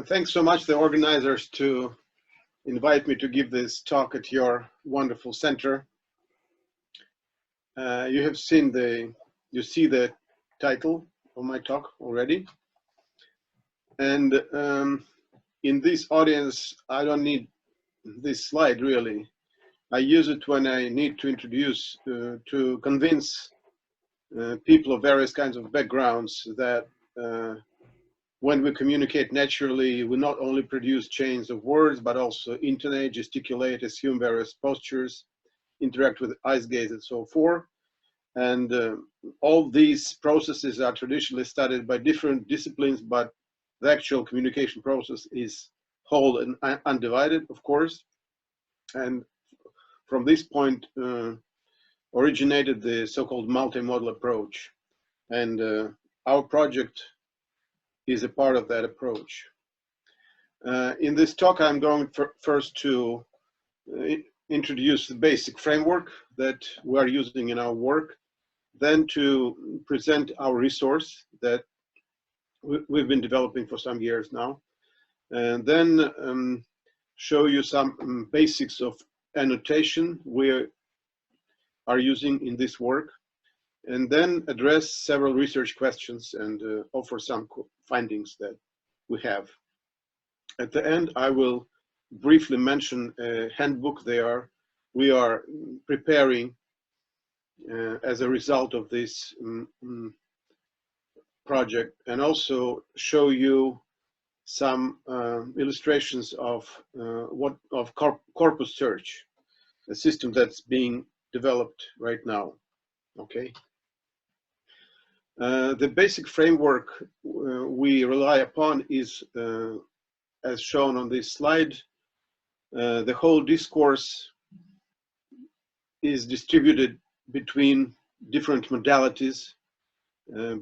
Thanks so much, the organizers, to invite me to give this talk at your wonderful center. You see the title of my talk already. And in this audience, I don't need this slide really. I use it when I need to introduce, to convince people of various kinds of backgrounds that when we communicate naturally, we not only produce chains of words, but also intonate, gesticulate, assume various postures, interact with eyes gaze, and so forth. And all these processes are traditionally studied by different disciplines, but the actual communication process is whole and undivided, of course. And from this point originated the so-called multi-modal approach. And our project is a part of that approach. In this talk, I'm going first to introduce the basic framework that we are using in our work, then to present our resource that we've been developing for some years now, and then show you some basics of annotation we are using in this work, and then address several research questions and offer some findings that we have. At the end, I will briefly mention a handbook we are preparing as a result of this project, and also show you some illustrations of Corpus Search, a system that's being developed right now. Okay. The basic framework we rely upon is, as shown on this slide, the whole discourse is distributed between different modalities.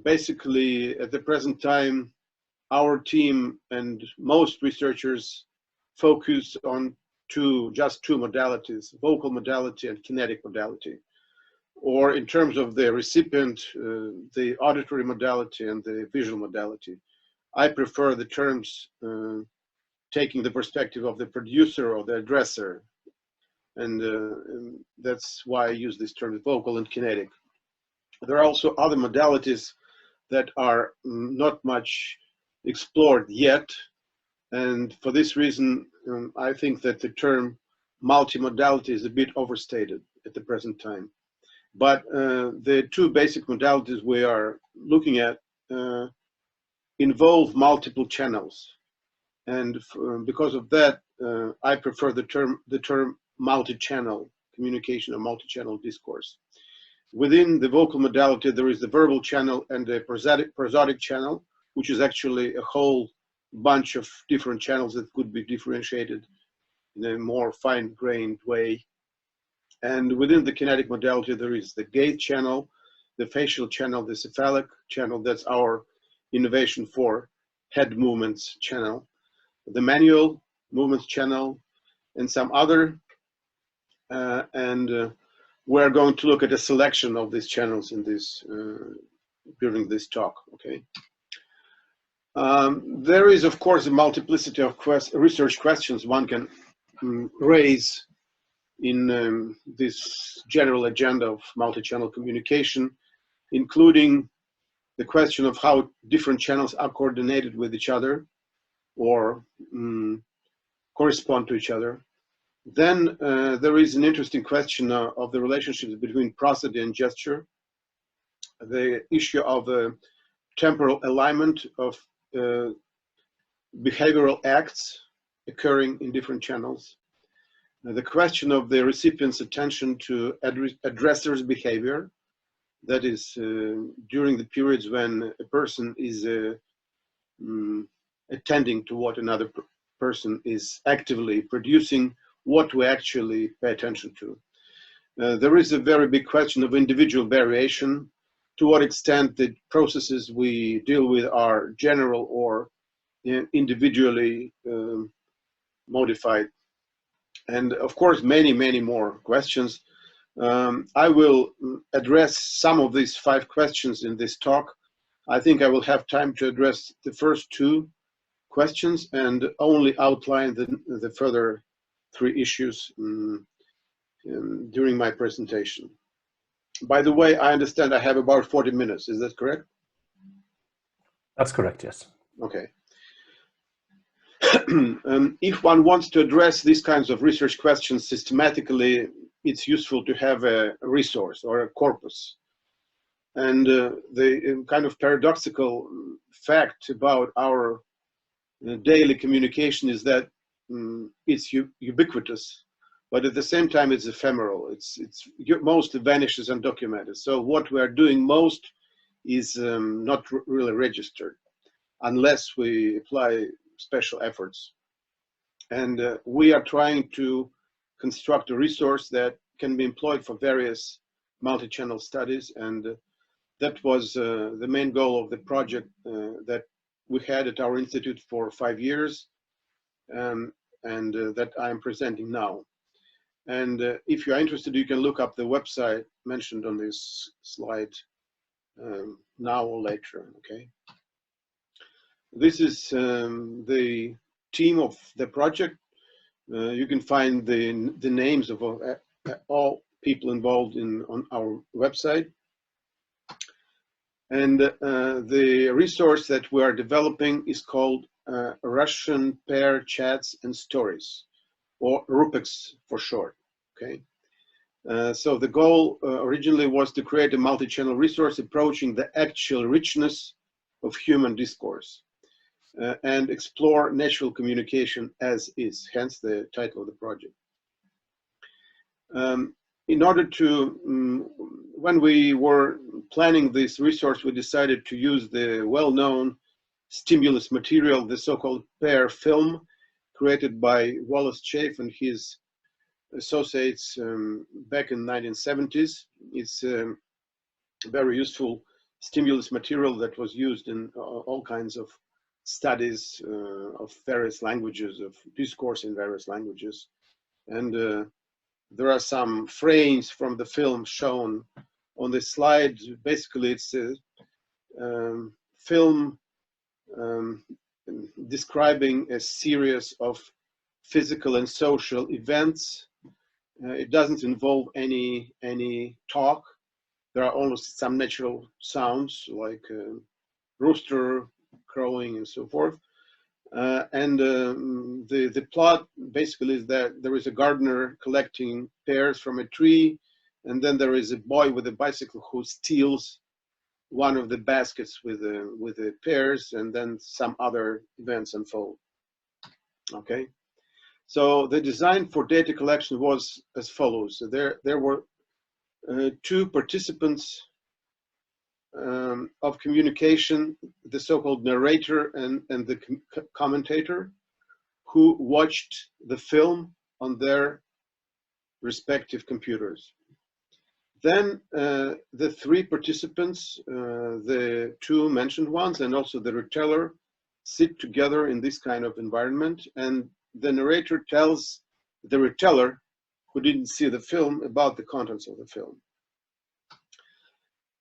Basically, at the present time, our team and most researchers focus on just two modalities, vocal modality and kinetic modality. Or in terms of the recipient, the auditory modality and the visual modality. I prefer the terms taking the perspective of the producer or the addresser. And that's why I use these terms, vocal and kinetic. There are also other modalities that are not much explored yet. And for this reason, I think that the term multimodality is a bit overstated at the present time. But the two basic modalities we are looking at involve multiple channels. And because of that, I prefer the term multi-channel communication or multi-channel discourse. Within the vocal modality, there is the verbal channel and the prosodic channel, which is actually a whole bunch of different channels that could be differentiated in a more fine-grained way. And within the kinetic modality, there is the gait channel, the facial channel, the cephalic channel, that's our innovation for head movements channel, the manual movements channel, and some other. We're going to look at a selection of these channels in this during this talk, okay? There is, of course, a multiplicity of research questions one can raise in this general agenda of multi-channel communication, including the question of how different channels are coordinated with each other or correspond to each other. Then there is an interesting question of the relationships between prosody and gesture, the issue of temporal alignment of behavioral acts occurring in different channels, the question of the recipient's attention to addresser's behavior, that is during the periods when a person is attending to what another person is actively producing, what we actually pay attention to. There is a very big question of individual variation, to what extent the processes we deal with are general or individually modified. And of course, many, many more questions. I will address some of these 5 questions in this talk. I think I will have time to address the first 2, questions and only outline the further 3 issues during my presentation. By the way, I understand I have about 40 minutes. Is that correct? That's correct, yes. Okay. If one wants to address these kinds of research questions systematically, it's useful to have a resource or a corpus. And the kind of paradoxical fact about our daily communication is that it's ubiquitous, but at the same time it's ephemeral. It's most vanishes undocumented. So what we are doing most is not really registered unless we apply special efforts. And we are trying to construct a resource that can be employed for various multi-channel studies, and that was the main goal of the project that we had at our institute for 5 years, and that I am presenting now. And if you are interested, you can look up the website mentioned on this slide now or later, okay? This is the team of the project. You can find the names of all people involved on our website. And the resource that we are developing is called Russian Pair Chats and Stories, or RUPEX for short, okay? So the goal originally was to create a multi-channel resource approaching the actual richness of human discourse and explore natural communication as is, hence the title of the project. In order to, when we were planning this resource, we decided to use the well-known stimulus material, the so-called pair film, created by Wallace Chafe and his associates back in the 1970s. It's a very useful stimulus material that was used in all kinds of studies of various languages, of discourse in various languages. And there are some frames from the film shown on this slide. Basically, it's a film describing a series of physical and social events. It doesn't involve any talk. There are almost some natural sounds like rooster crowing and so forth. The plot basically is that there is a gardener collecting pears from a tree, and then there is a boy with a bicycle who steals one of the baskets with the pears, and then some other events unfold. Okay, so the design for data collection was as follows. So there were 2 participants of communication, the so-called narrator and the commentator, who watched the film on their respective computers. Then the 3 participants, the 2 mentioned ones and also the reteller, sit together in this kind of environment, and the narrator tells the reteller, who didn't see the film, about the contents of the film.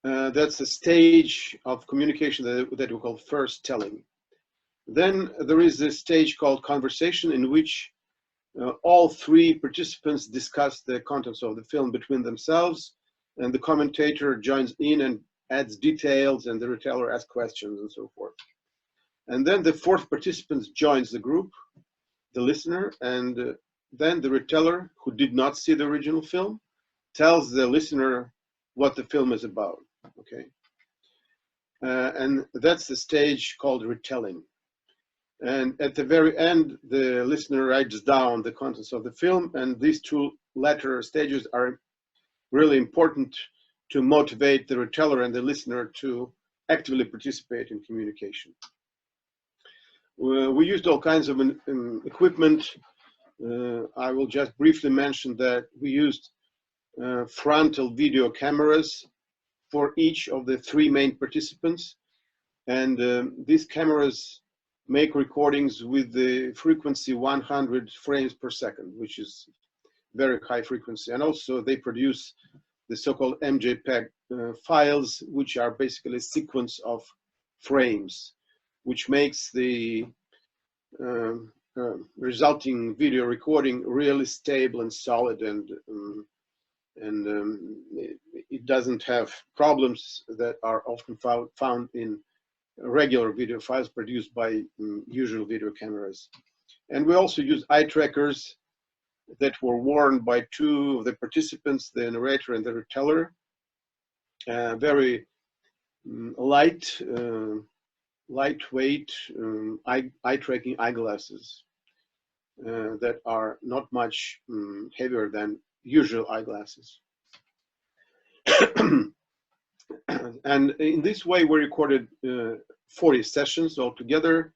That's a stage of communication that we call first telling. Then there is a stage called conversation, in which all 3 participants discuss the contents of the film between themselves, and the commentator joins in and adds details, and the reteller asks questions and so forth. And then the 4th participant joins the group, the listener, and then the reteller, who did not see the original film, tells the listener what the film is about. Okay, and that's the stage called retelling. And at the very end, the listener writes down the contents of the film, and these 2 latter stages are really important to motivate the reteller and the listener to actively participate in communication. We used all kinds of equipment. I will just briefly mention that we used frontal video cameras for each of the 3 main participants, and these cameras make recordings with the frequency 100 frames per second, which is very high frequency. And also they produce the so-called MJPEG files, which are basically a sequence of frames, which makes the resulting video recording really stable and solid, and it doesn't have problems that are often found in regular video files produced by usual video cameras. And we also use eye trackers that were worn by two of the participants, the narrator and the reteller. Very lightweight eye tracking eyeglasses that are not much heavier than usual eyeglasses. And in this way, we recorded 40 sessions altogether.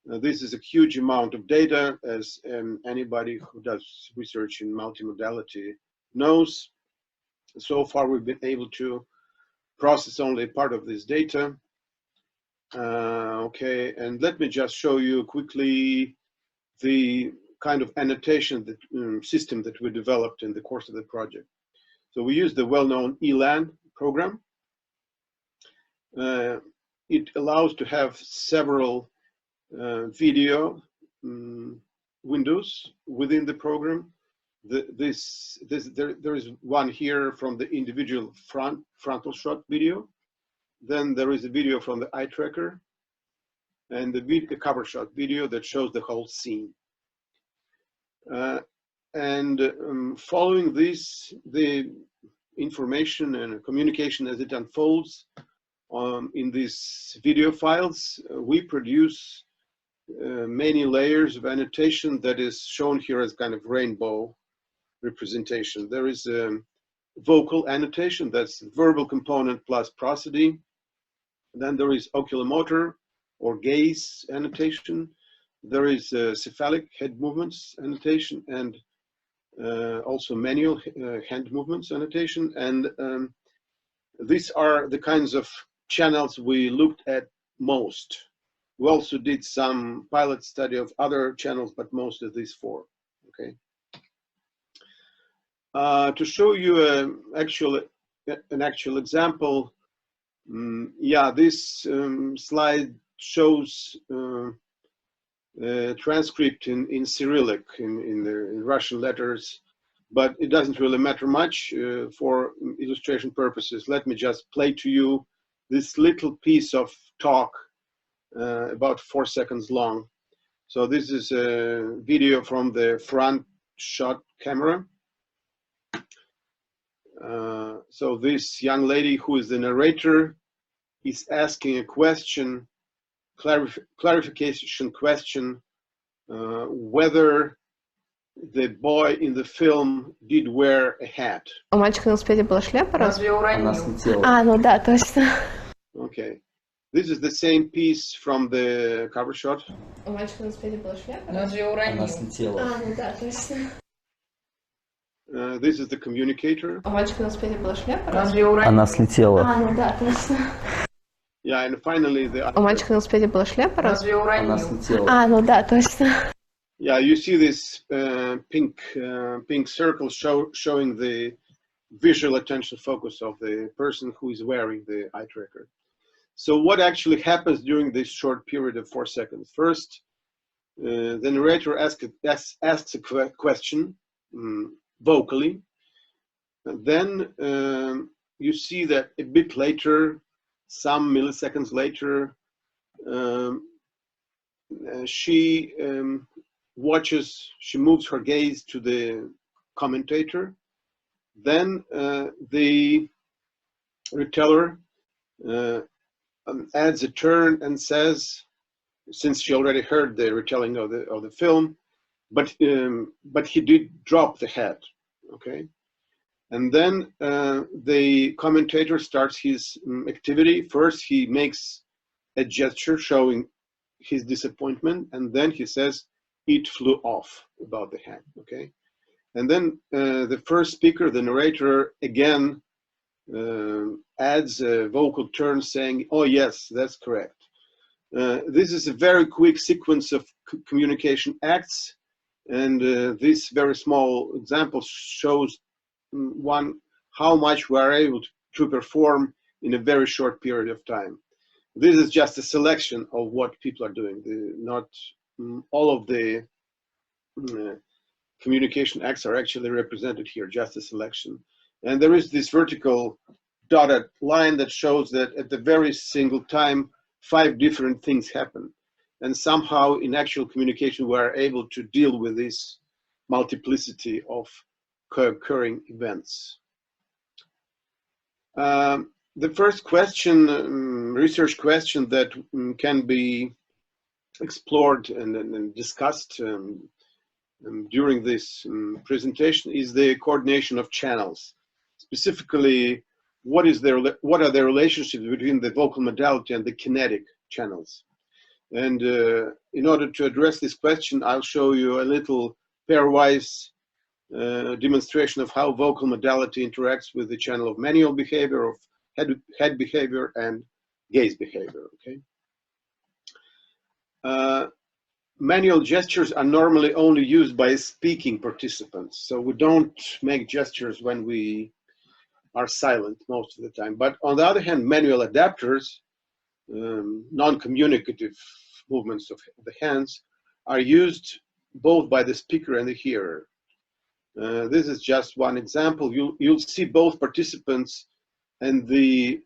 This is a huge amount of data, as anybody who does research in multimodality knows. So far, we've been able to process only part of this data. Okay, and let me just show you quickly the kind of annotation that, system that we developed in the course of the project. So we use the well-known ELAN program. It allows to have several video windows within the program. There is one here from the individual frontal shot video. Then there is a video from the eye tracker, and the cover shot video that shows the whole scene. Following this, the information and communication as it unfolds in these video files, we produce many layers of annotation that is shown here as kind of rainbow representation. There is a vocal annotation, that's the verbal component plus prosody. Then there is oculomotor or gaze annotation. There is cephalic head movements annotation, and also manual hand movements annotation. And these are the kinds of channels we looked at most. We also did some pilot study of other channels, but most of these four. Okay. To show you an actual example, yeah, this slide shows transcript in Cyrillic, in Russian letters, but it doesn't really matter much for illustration purposes. Let me just play to you this little piece of talk, about 4 seconds long. So this is a video from the front shot camera. So this young lady, who is the narrator, is asking a question, clarification question, whether the boy in the film did wear a hat. У мальчика на велосипеде была шляпа? Разве уронил? А, ну да, точно. Okay. This is the same piece from the cover shot. У мальчика на велосипеде была шляпа? Разве уронил? А, ну да, точно. This is the communicator. У мальчика на велосипеде была шляпа? Разве уронил? Она слетела. А, ну да, точно. Yeah, and finally the. У мальчика на велосипеде была шляпа? Разве уронил? Она слетела. А, ну да, точно. Yeah, you see this pink circle showing the visual attention focus of the person who is wearing the eye tracker. So what actually happens during this short period of 4 seconds? First, the narrator asks a question vocally. Then you see that a bit later, some milliseconds later, she moves her gaze to the commentator. Then the reteller adds a turn and says, since she already heard the retelling of the film, but he did drop the hat, okay? And then the commentator starts his activity. First, he makes a gesture showing his disappointment, and then he says, "It flew off," about the hat, okay? And then the first speaker, the narrator, again adds a vocal turn saying, "Oh yes, that's correct." This is a very quick sequence of communication acts, and this very small example shows how much we are able to perform in a very short period of time. This is just a selection of what people are doing, all of the communication acts are actually represented here, just a selection. And there is this vertical dotted line that shows that at the very single time, 5 different things happen. And somehow in actual communication, we are able to deal with this multiplicity of co-occurring events. The first question, research question that can be explored and discussed during this presentation is the coordination of channels. Specifically, what are the relationships between the vocal modality and the kinetic channels? And in order to address this question, I'll show you a little pairwise demonstration of how vocal modality interacts with the channel of manual behavior, of head behavior, and gaze behavior. Okay. Manual gestures are normally only used by speaking participants, so we don't make gestures when we are silent most of the time. But on the other hand, manual adapters, non-communicative movements of the hands, are used both by the speaker and the hearer. This is just one example. You'll see both participants, and the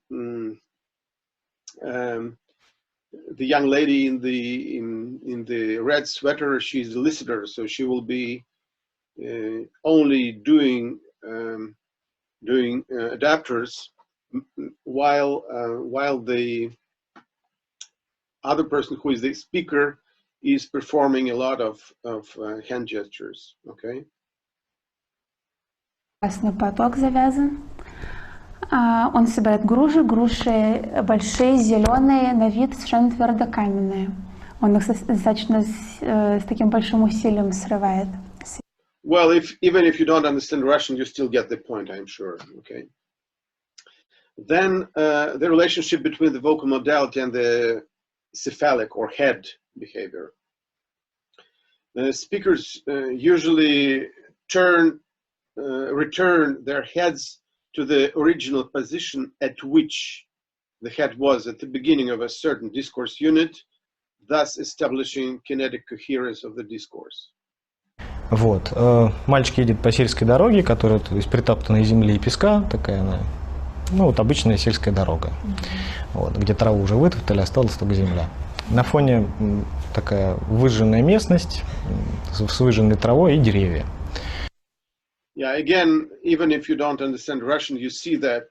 young lady in the red sweater, she's a listener, so she will be only doing adapters, while the other person who is the speaker is performing a lot of hand gestures. Okay. Красный поток завязан. Он собирает груши. Груши большие, зеленые, на вид совершенно твердокаменные. Он их достаточно с таким большим усилием срывает. Well, even if you don't understand Russian, you still get the point, I'm sure. Okay. Then the relationship between the vocal modality and the cephalic or head behavior. Speakers usually return their heads to the original position at which the head was at the beginning of a certain discourse unit, thus establishing kinetic coherence of the discourse. Вот. Мальчик едет по сельской дороге, которая из притоптанной земли и песка, такая она, ну вот обычная сельская дорога, вот, где траву уже вытоптали, осталась только земля. На фоне такая выжженная местность с выжженной травой и деревья. Yeah, again, even if you don't understand Russian, you see that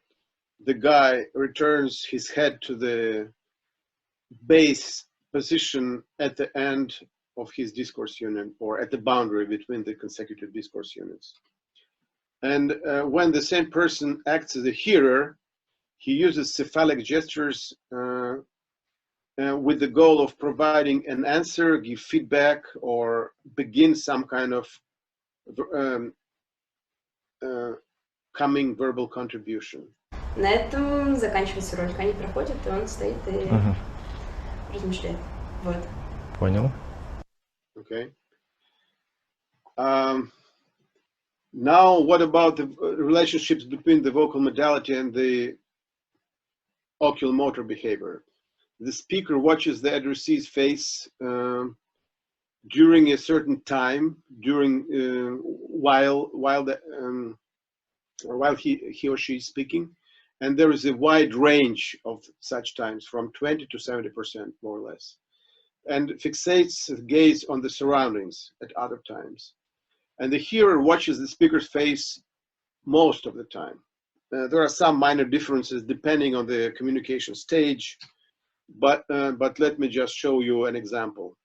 the guy returns his head to the base position at the end of his discourse unit, or at the boundary between the consecutive discourse units. And when the same person acts as a hearer, he uses cephalic gestures with the goal of providing an answer, give feedback, or begin some kind of coming verbal contribution. На этом заканчивается ролик. Они проходят, и он стоит и размышляет. Вот. Понял. Okay. Now, what about the relationships between the vocal modality and the oculomotor behavior? The speaker watches the addressee's face during a certain time, while he or she is speaking, and there is a wide range of such times, from 20 to 70%, more or less, and fixates the gaze on the surroundings at other times. And the hearer watches the speaker's face most of the time. There are some minor differences depending on the communication stage, but let me just show you an example.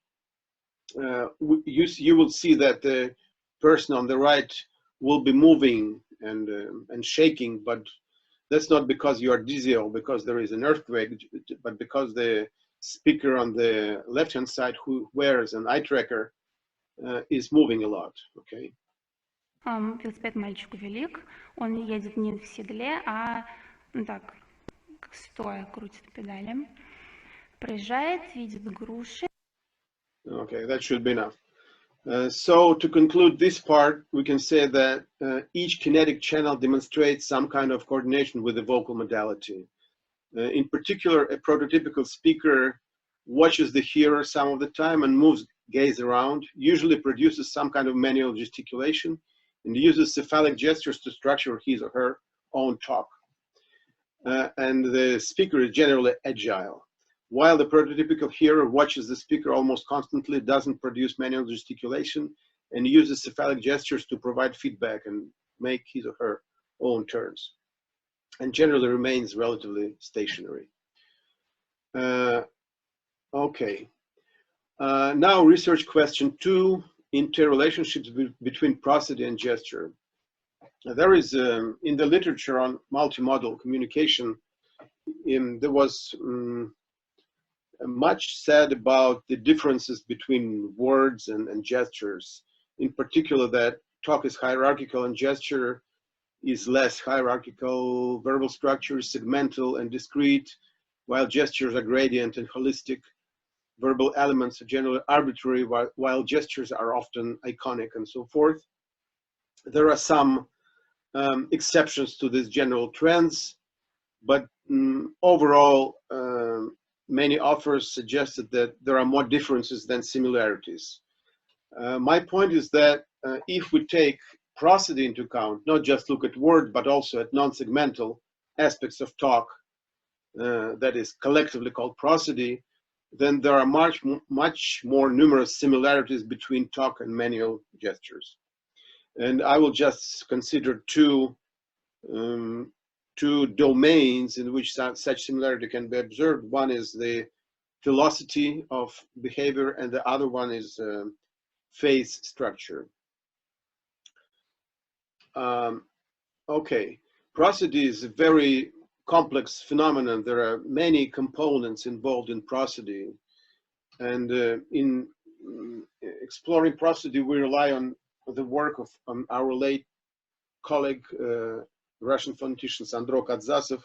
You will see that the person on the right will be moving and shaking, but that's not because you are dizzy or because there is an earthquake, but because the speaker on the left-hand side, who wears an eye tracker, is moving a lot. Okay. Велосипед мальчику велик. Он едет не в седле, а так, стоя, крутит педали. Проезжает, видит груши. Okay, that should be enough. So to conclude this part, we can say that each kinetic channel demonstrates some kind of coordination with the vocal modality. In particular, a prototypical speaker watches the hearer some of the time and moves gaze around, usually produces some kind of manual gesticulation, and uses cephalic gestures to structure his or her own talk. And the speaker is generally agile. While the prototypical hearer watches the speaker almost constantly, doesn't produce manual gesticulation, and uses cephalic gestures to provide feedback and make his or her own turns, and generally remains relatively stationary. Okay. Now research question 2, interrelationships between prosody and gesture. There is, in the literature on multimodal communication, there was much said about the differences between words and gestures. In particular, that talk is hierarchical and gesture is less hierarchical, verbal structure is segmental and discrete, while gestures are gradient and holistic. Verbal elements are generally arbitrary, while gestures are often iconic, and so forth. There are some exceptions to these general trends, but overall, many authors suggested that there are more differences than similarities. My point is that if we take prosody into account, not just look at words, but also at non-segmental aspects of talk that is collectively called prosody, then there are much more numerous similarities between talk and manual gestures. And I will just consider two domains in which such similarity can be observed. One is the velocity of behavior, and the other one is face structure. Okay, prosody is a very complex phenomenon. There are many components involved in prosody, and in exploring prosody, we rely on the work of our late colleague, Russian phonetician Andrej Kibrik,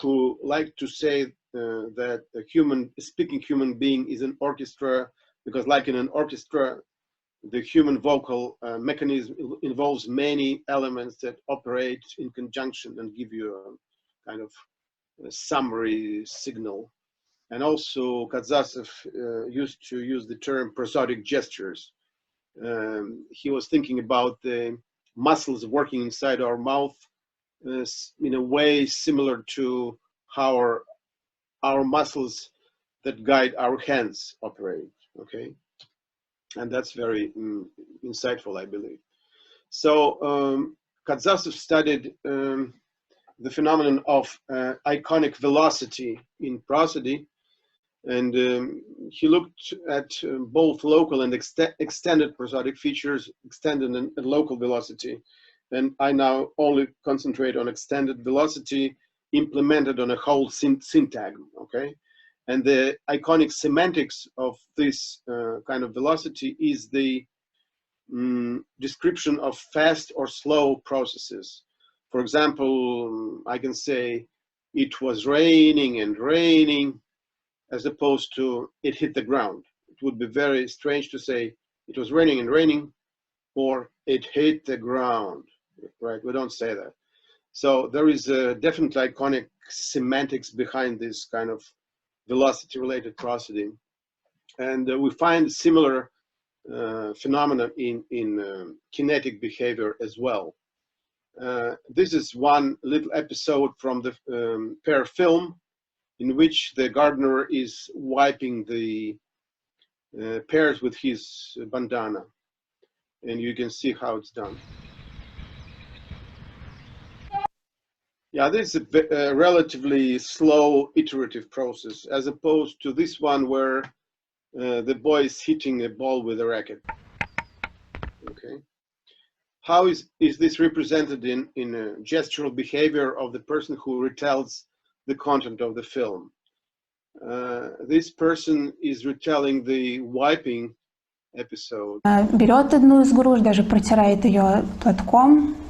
who liked to say that a speaking human being is an orchestra, because like in an orchestra, the human vocal mechanism involves many elements that operate in conjunction and give you a kind of a summary signal. And also Kazatsev used to use the term prosodic gestures. He was thinking about the muscles working inside our mouth in a way similar to how our muscles that guide our hands operate, okay? And that's very insightful, I believe. So Kazatsev studied the phenomenon of iconic velocity in prosody, and he looked at both local and extended prosodic features, extended and local velocity. And I now only concentrate on extended velocity implemented on a whole syntagm, okay? And the iconic semantics of this kind of velocity is the description of fast or slow processes. For example, I can say, it was raining and raining, as opposed to it hit the ground. It would be very strange to say it was raining and raining, or it hit the ground, right? We don't say that. So there is a definitely iconic semantics behind this kind of velocity-related prosody. And we find similar phenomena in kinetic behavior as well. This is one little episode from the pair film in which the gardener is wiping the pears with his bandana. And you can see how it's done. Yeah, this is a relatively slow iterative process, as opposed to this one where the boy is hitting a ball with a racket. Okay. How is this represented in gestural behavior of the person who retells the content of the film? This person is retelling the wiping episode. Берет одну из груш, даже протирает ее платком.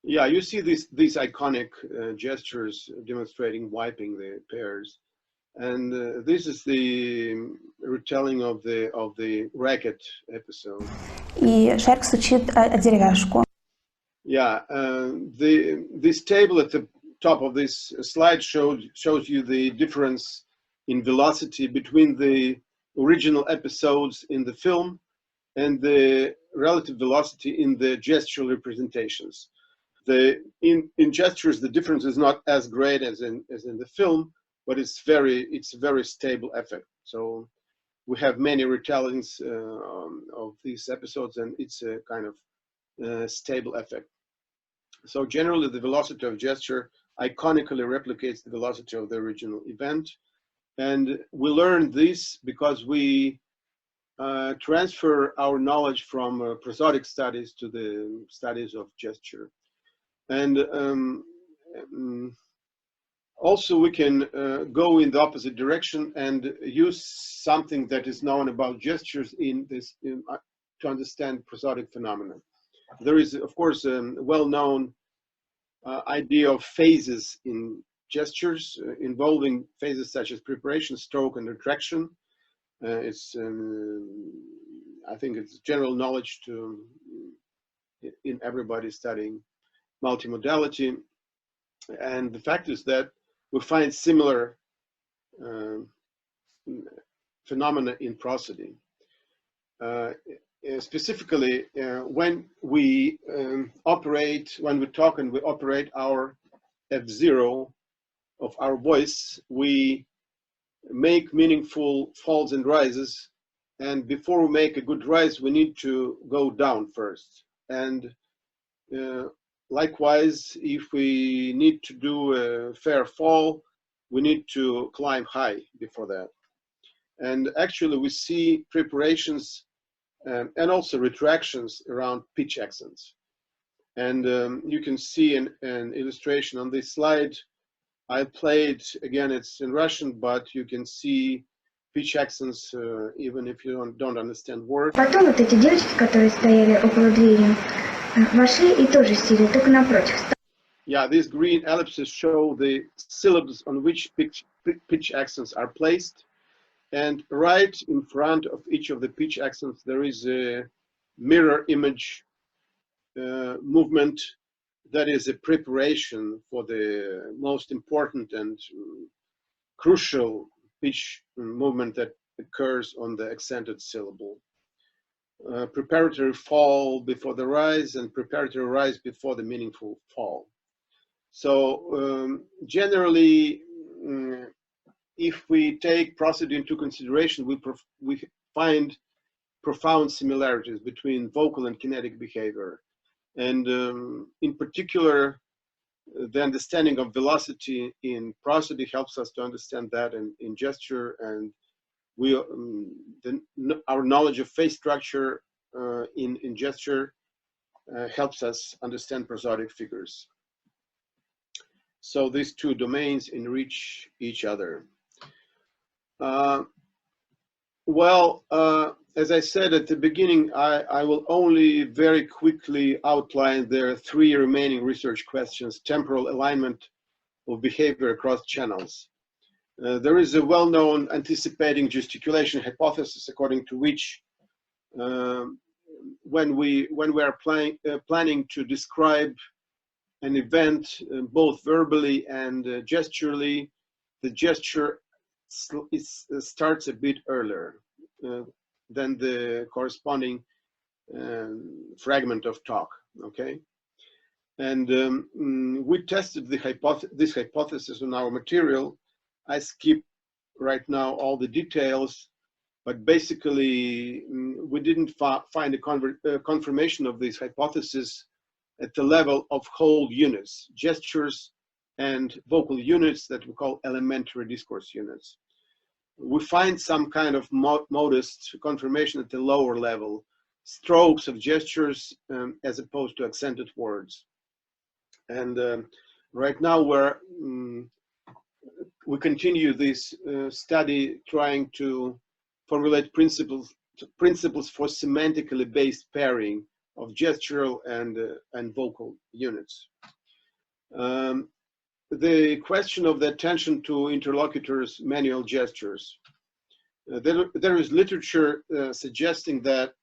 Yeah, you see these iconic gestures demonstrating wiping the pears, and this is the retelling of the racket episode. И шарик стучит о деревяшку. Yeah, this table at the top of this slide shows you the difference in velocity between the original episodes in the film and the relative velocity in the gestural representations. In gestures, the difference is not as great as in the film, but it's a very stable effect. So we have many retellings of these episodes, and it's a kind of stable effect. So generally, the velocity of gesture iconically replicates the velocity of the original event. And we learn this because we transfer our knowledge from prosodic studies to the studies of gesture. And also we can go in the opposite direction and use something that is known about gestures in this to understand prosodic phenomena. There is, of course, a well-known idea of phases in gestures involving phases such as preparation, stroke, and retraction. I think it's general knowledge in everybody studying multimodality. And the fact is that we find similar phenomena in prosody. Specifically, when we talk and we operate our F0 of our voice, we make meaningful falls and rises. And before we make a good rise, we need to go down first. And likewise, if we need to do a fair fall, we need to climb high before that. And actually, we see preparations and also retractions around pitch accents. And you can see an illustration on this slide. I played, again, it's in Russian, but you can see pitch accents even if you don't understand words. Потом вот эти девочки, которые стояли около двери, вошли и тоже сели, только напротив. Yeah, these green ellipses show the syllables on which pitch accents are placed. And right in front of each of the pitch accents, there is a mirror image movement that is a preparation for the most important and crucial pitch movement that occurs on the accented syllable. Preparatory fall before the rise and preparatory rise before the meaningful fall. So generally, if we take prosody into consideration, we find profound similarities between vocal and kinetic behavior. And in particular, the understanding of velocity in prosody helps us to understand that in gesture, and our knowledge of face structure in gesture helps us understand prosodic figures. So these two domains enrich each other. As I said at the beginning, I will only very quickly outline the three remaining research questions: temporal alignment of behavior across channels. There is a well-known anticipating gesticulation hypothesis according to which when we are planning to describe an event both verbally and gesturally, the gesture starts a bit earlier than the corresponding fragment of talk, okay? And we tested this hypothesis on our material. I skip right now all the details, but basically we didn't find a confirmation of this hypothesis at the level of whole units, gestures and vocal units that we call elementary discourse units. We find some kind of modest confirmation at the lower level, strokes of gestures as opposed to accented words. And right now we continue this study trying to formulate principles for semantically based pairing of gestural and vocal units. The question of the attention to interlocutors' manual gestures. There is literature suggesting that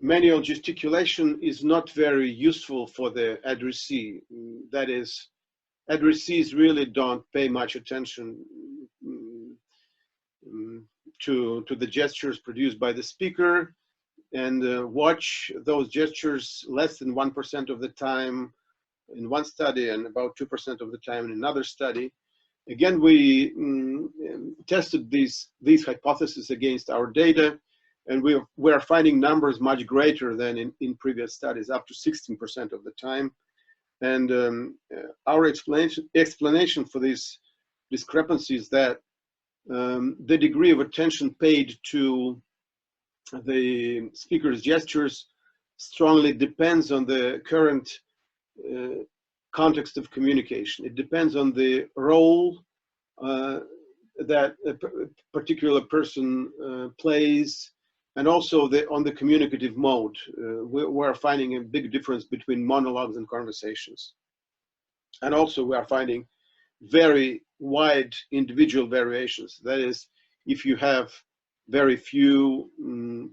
manual gesticulation is not very useful for the addressee. That is, addressees really don't pay much attention to the gestures produced by the speaker, and watch those gestures less than 1% of the time in one study and about 2% of the time in another study. Again, we tested these hypotheses against our data, and we are finding numbers much greater than in previous studies, up to 16% of the time. And our explanation for this discrepancy is that the degree of attention paid to the speaker's gestures strongly depends on the current context of communication. It depends on the role that a particular person plays, and also on the communicative mode. We're finding a big difference between monologues and conversations. And also we are finding very wide individual variations. That is, if you have very few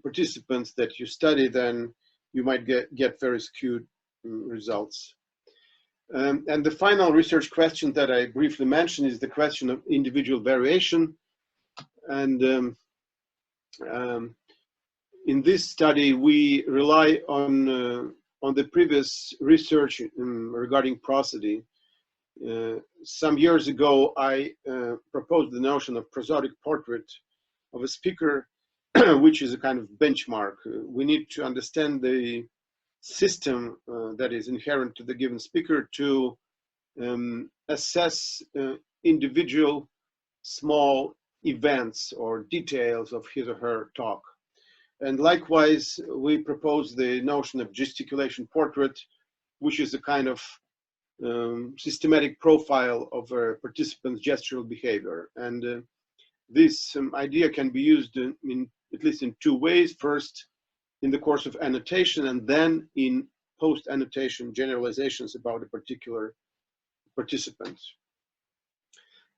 participants that you study, then you might get very skewed results. And the final research question that I briefly mentioned is the question of individual variation. And in this study, we rely on the previous research regarding prosody. Some years ago, I proposed the notion of prosodic portrait of a speaker, which is a kind of benchmark. We need to understand the system that is inherent to the given speaker to assess individual small events or details of his or her talk. And likewise, we propose the notion of gesticulation portrait, which is a kind of systematic profile of a participant's gestural behavior. And this idea can be used at least in two ways. First, in the course of annotation, and then in post-annotation generalizations about a particular participant.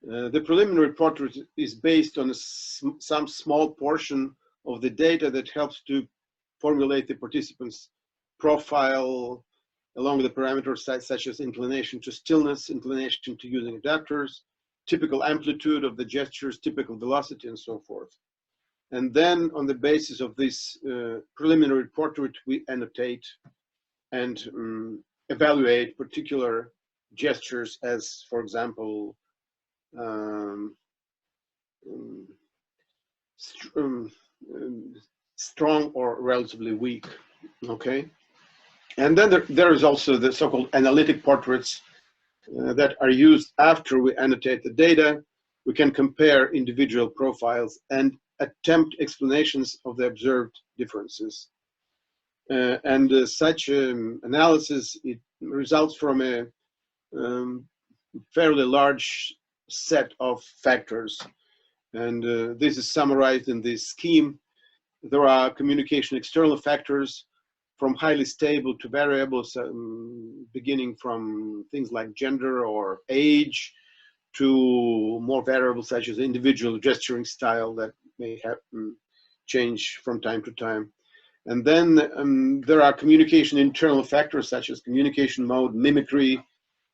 The preliminary portrait is based on some small portion of the data that helps to formulate the participant's profile along the parameters such as inclination to stillness, inclination to using adapters, typical amplitude of the gestures, typical velocity, and so forth. And then on the basis of this preliminary portrait, we annotate and evaluate particular gestures as, for example, strong or relatively weak, okay? And then there is also the so-called analytic portraits that are used after we annotate the data. We can compare individual profiles and attempt explanations of the observed differences. Such analysis, it results from a fairly large set of factors. And this is summarized in this scheme. There are communication external factors from highly stable to variables, beginning from things like gender or age to more variables such as individual gesturing style that may have change from time to time. And then there are communication internal factors such as communication mode, mimicry,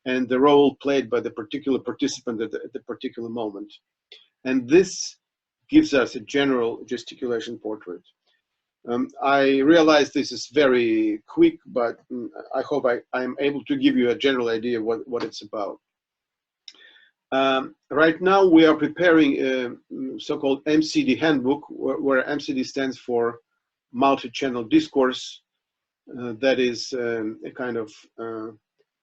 and the role played by the particular participant at the particular moment. And this gives us a general gesticulation portrait. I realize this is very quick, but I hope I'm able to give you a general idea of what it's about. Right now, we are preparing a so-called Mcd Handbook, where Mcd stands for Multi-Channel Discourse. That is a kind of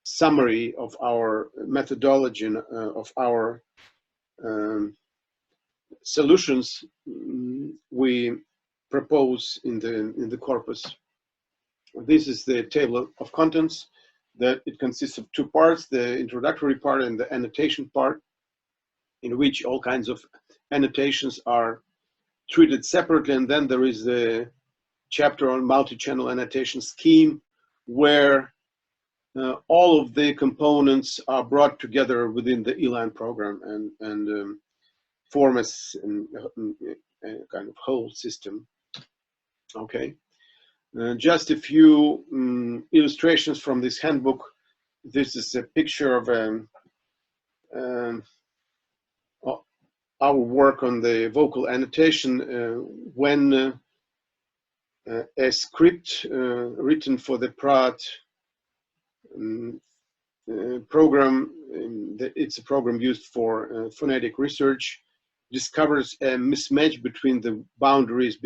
summary of our methodology and of our solutions we propose in the corpus. This is the table of contents. That it consists of two parts, the introductory part and the annotation part, in which all kinds of annotations are treated separately. And then there is the chapter on multi-channel annotation scheme, where all of the components are brought together within the ELAN program and form a kind of whole system. Okay. Just a few illustrations from this handbook. This is a picture of our work on the vocal annotation when a script written for the PROT program, it's a program used for phonetic research, discovers a mismatch between the boundaries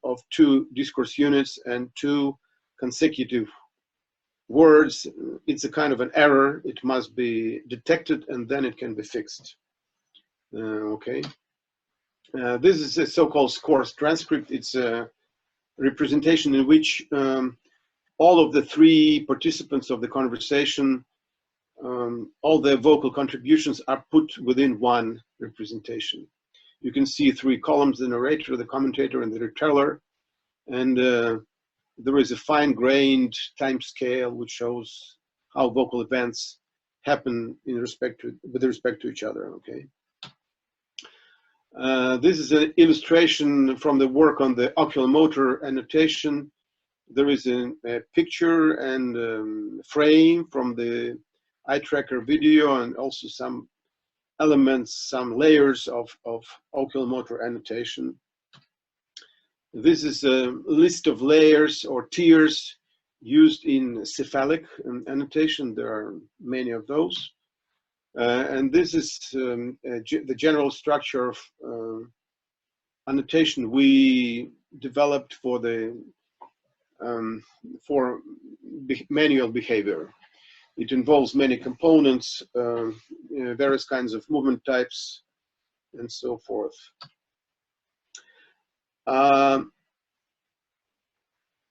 of two discourse units and two consecutive words. It's a kind of an error. It must be detected and then it can be fixed. Okay. This is a so-called scourse transcript. It's a representation in which all of the three participants of the conversation, all their vocal contributions are put within one representation. You can see three columns: the narrator, the commentator, and the reteller. And there is a fine-grained time scale which shows how vocal events happen with respect to each other. Okay. This is an illustration from the work on the oculomotor annotation. There is a picture and frame from the eye tracker video, and also some elements, some layers of oculomotor annotation. This is a list of layers or tiers used in cephalic annotation. There are many of those. And this is the general structure of annotation we developed for the manual behavior. It involves many components, various kinds of movement types, and so forth.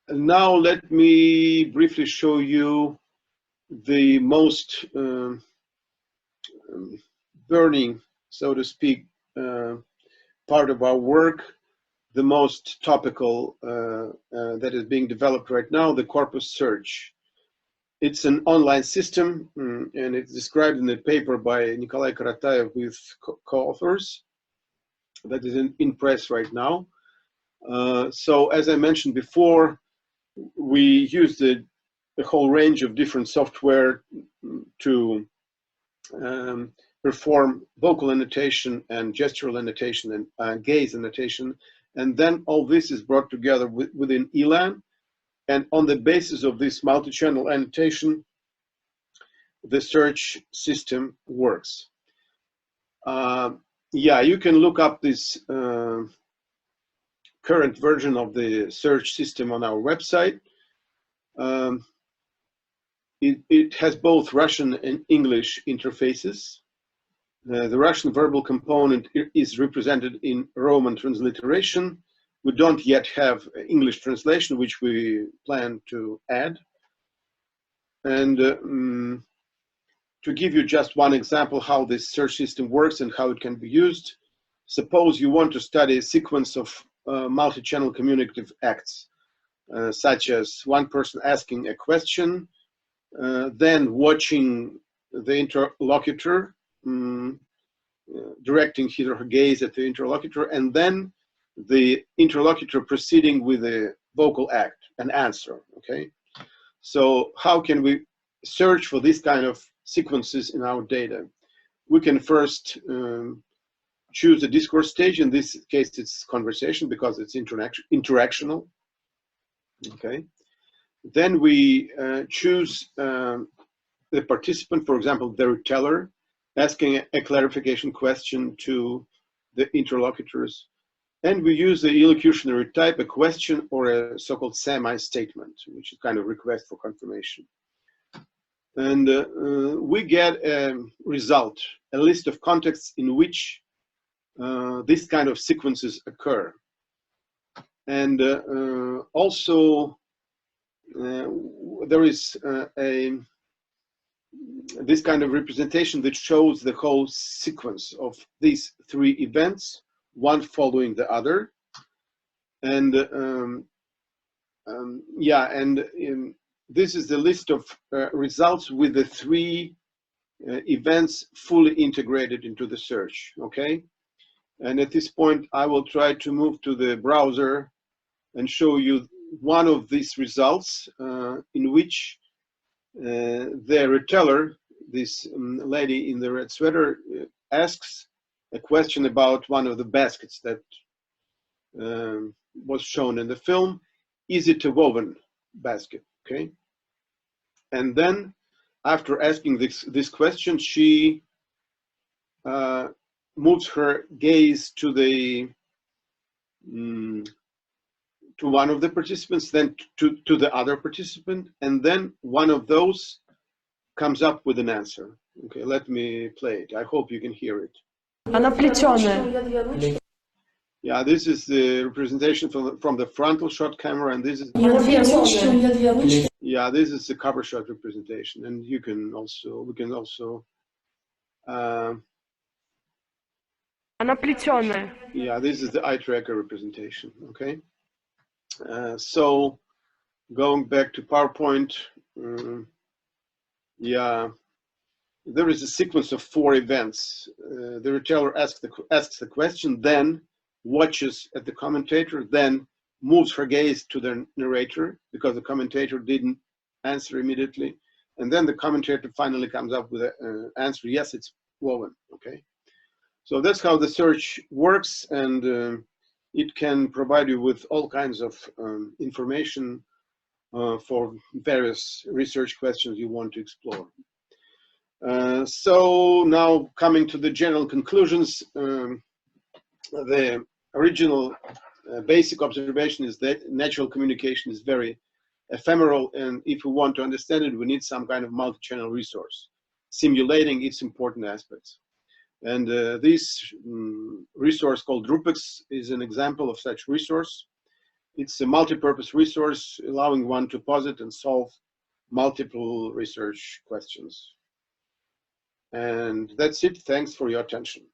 Now let me briefly show you the most burning, so to speak, part of our work, the most topical that is being developed right now, the Corpus Search. It's an online system, and it's described in the paper by Nikolai Karatayev with co-authors that is in press right now. So as I mentioned before, we use the whole range of different software to perform vocal annotation and gestural annotation and gaze annotation. And then all this is brought together within ELAN. And on the basis of this multi-channel annotation, the search system works. Yeah, you can look up this current version of the search system on our website. It has both Russian and English interfaces. The Russian verbal component is represented in Roman transliteration. We don't yet have English translation, which we plan to add. And to give you just one example how this search system works and how it can be used, suppose you want to study a sequence of multi-channel communicative acts, such as one person asking a question, then watching the interlocutor, directing his or her gaze at the interlocutor, and then the interlocutor proceeding with a vocal act, an answer, okay? So how can we search for this kind of sequences in our data? We can first choose a discourse stage. In this case, it's conversation because it's interactional, okay? Then we choose the participant, for example, the reteller, asking a clarification question to the interlocutors. And we use the elocutionary type, a question or a so-called semi-statement, which is kind of request for confirmation. And we get a result, a list of contexts in which this kind of sequences occur. And also, there is this kind of representation that shows the whole sequence of these three events, one following the other. And this is the list of results with the three events fully integrated into the search, okay? And at this point, I will try to move to the browser and show you one of these results in which the reteller, this lady in the red sweater, asks a question about one of the baskets that was shown in the film. Is it a woven basket? Okay. And then after asking this question, she moves her gaze to the to one of the participants, then to the other participant, and then one of those comes up with an answer. Okay, let me play it. I hope you can hear it. Она плетеная. Yeah, this is the representation from the frontal shot camera, and this is yeah, this is the cover shot representation, and we can also Она плетеная. yeah, this is the eye tracker representation. Okay, so going back to PowerPoint, yeah, there is a sequence of 4 events. The retailer asks the question, then watches at the commentator, then moves her gaze to the narrator because the commentator didn't answer immediately, and then the commentator finally comes up with an answer. Yes, it's woven. Okay, so that's how the search works, and it can provide you with all kinds of information for various research questions you want to explore. So now coming to the general conclusions, the original basic observation is that natural communication is very ephemeral, and if we want to understand it, we need some kind of multi-channel resource simulating its important aspects. And this resource called Drupix is an example of such resource. It's a multi-purpose resource allowing one to posit and solve multiple research questions. And that's it. Thanks for your attention.